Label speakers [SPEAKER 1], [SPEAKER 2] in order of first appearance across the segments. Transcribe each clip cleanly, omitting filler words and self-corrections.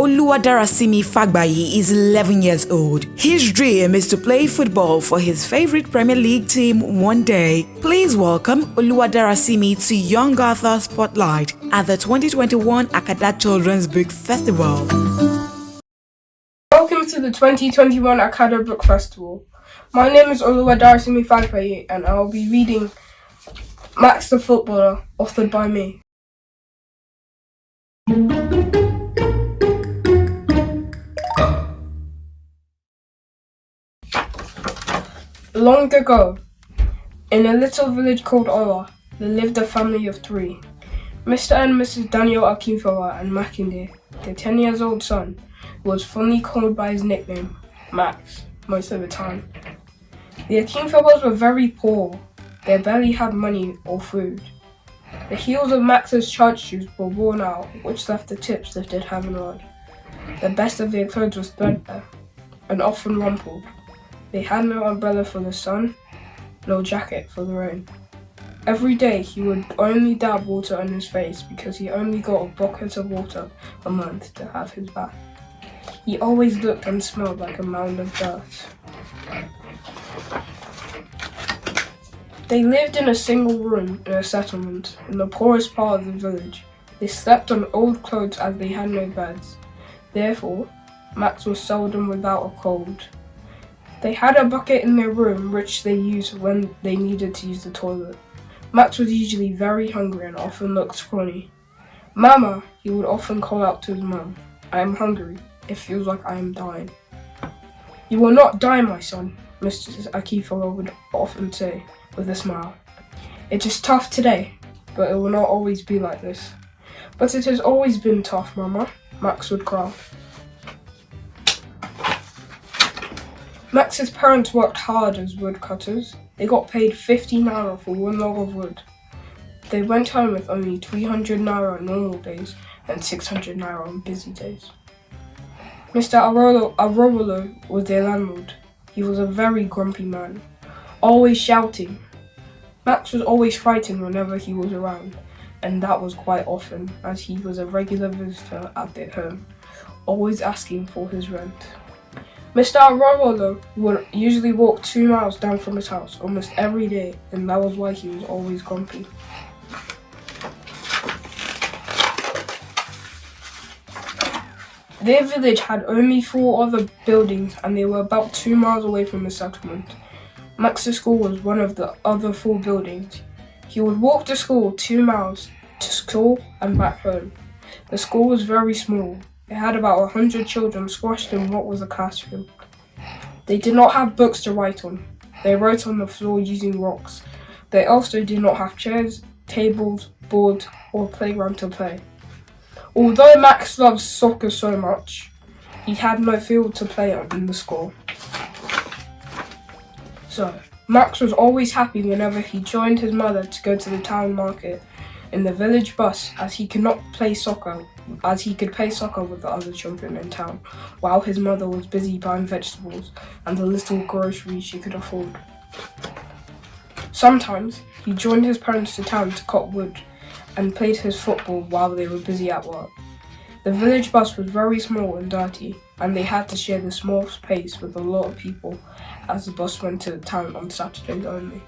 [SPEAKER 1] Oluwadarasimi Fagbayi is 11 years old. His dream is to play football for his favorite Premier League team one day. Please welcome Oluwadarasimi to Young Author Spotlight at the 2021 Akada Children's Book Festival.
[SPEAKER 2] Welcome to the 2021 Akada Book Festival. My name is Oluwadarasimi Fagbayi and I will be reading Max the Footballer, authored by me. Long ago, in a little village called Ola, there lived a family of three. Mr. and Mrs. Daniel Akinfowa and Makinde, their 10 years old son, who was fondly called by his nickname, Max, most of the time. The Akinfowas were very poor. They barely had money or food. The heels of Max's church shoes were worn out, which left the tips lifted heavenward. The best of their clothes was threadbare and often rumpled. They had no umbrella for the sun, no jacket for the rain. Every day he would only dab water on his face because he only got a bucket of water a month to have his bath. He always looked and smelled like a mound of dirt. They lived in a single room in a settlement in the poorest part of the village. They slept on old clothes as they had no beds. Therefore, Max was seldom without a cold. They had a bucket in their room which they used when they needed to use the toilet. Max was usually very hungry and often looked scrawny. "Mama," he would often call out to his mum. "I am hungry. It feels like I am dying." "You will not die, my son," Mrs. Akinfowa would often say with a smile. "It is tough today, but it will not always be like this." "But it has always been tough, Mama," Max would cry. Max's parents worked hard as woodcutters. They got paid 50 naira for one log of wood. They went home with only 300 naira on normal days and 600 naira on busy days. Mr. Arowolo was their landlord. He was a very grumpy man, always shouting. Max was always frightened whenever he was around, and that was quite often, as he was a regular visitor at their home, always asking for his rent. Mr. Arowolo would usually walk 2 miles down from his house almost every day, and that was why he was always grumpy. Their village had only 4 other buildings and they were about 2 miles away from the settlement. Max's school was one of the other 4 buildings. He would walk to school 2 miles to school and back home. The school was very small. It had about 100 children squashed in what was a classroom. They did not have books to write on. They wrote on the floor using rocks. They also did not have chairs, tables, boards, or playground to play. Although Max loved soccer so much, he had no field to play on in the school. So, Max was always happy whenever he joined his mother to go to the town market in the village bus, as he could play soccer with the other children in town, while his mother was busy buying vegetables and the little groceries she could afford. Sometimes he joined his parents to town to cut wood and played his football while they were busy at work. The village bus was very small and dirty, and they had to share the small space with a lot of people as the bus went to the town on Saturdays only.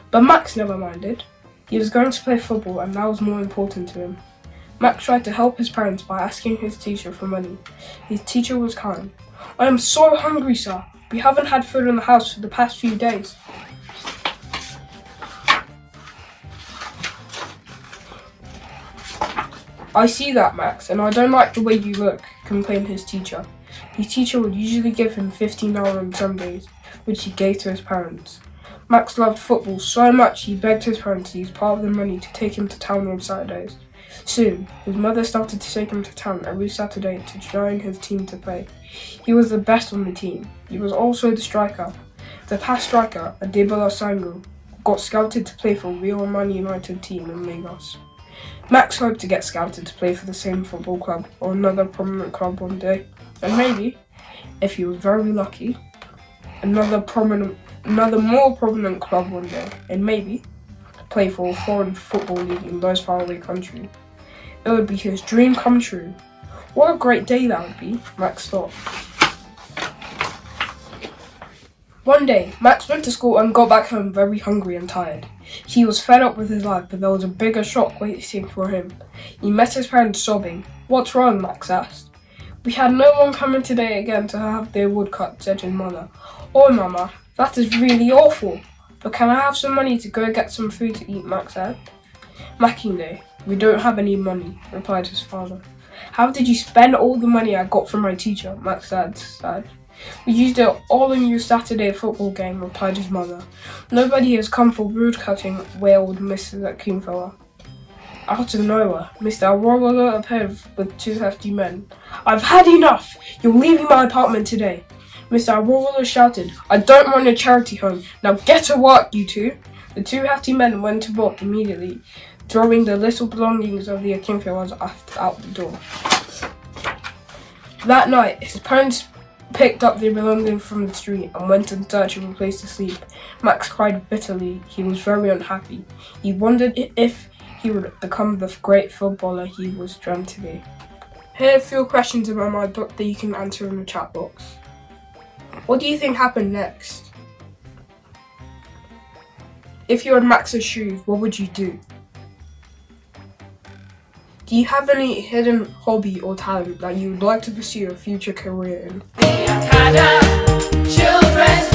[SPEAKER 2] But Max never minded. He was going to play football and that was more important to him. Max tried to help his parents by asking his teacher for money. His teacher was kind. "I am so hungry, sir. We haven't had food in the house for the past few days." "I see that, Max, and I don't like the way you look," complained his teacher. His teacher would usually give him 15 naira on some days, which he gave to his parents. Max loved football so much he begged his parents to use part of the money to take him to town on Saturdays. Soon, his mother started to take him to town every Saturday to join his team to play. He was the best on the team. He was also the striker. The past striker, Adebola Sango, got scouted to play for Real Man United team in Lagos. Max hoped to get scouted to play for the same football club or another prominent club one day, and maybe, if he was very lucky, another more prominent club one day, and maybe play for a foreign football league in those faraway countries. It would be his dream come true. What a great day that would be, Max thought. One day, Max went to school and got back home very hungry and tired. He was fed up with his life, but there was a bigger shock waiting for him. He met his parents sobbing. "What's wrong?" Max asked. "We had no one coming today again to have their wood cut," said his mother. "Oh, Mama, that is really awful. But can I have some money to go get some food to eat?" Max said. "Makinde, we don't have any money," replied his father. "How did you spend all the money I got from my teacher?" Max said. "We used it all in your Saturday football game," replied his mother. "Nobody has come for wood cutting," wailed Mrs. Akinfola. Out of nowhere, Mr. Arwolo appeared with 2 hefty men. "I've had enough! You're leaving my apartment today!" Mr. Arwolo shouted. "I don't run a charity home. Now get to work, you two!" The 2 hefty men went to work immediately, throwing the little belongings of the Akinfolas out the door. That night, his parents picked up their belongings from the street and went in search of a place to sleep. Max cried bitterly. He was very unhappy. He wondered if he would become the great footballer he was dreamt to be. Here are a few questions about my book that you can answer in the chat box. What do you think happened next? If you had Max's shoes, what would you do? Do you have any hidden hobby or talent that you would like to pursue a future career in?
[SPEAKER 3] The Akada Children's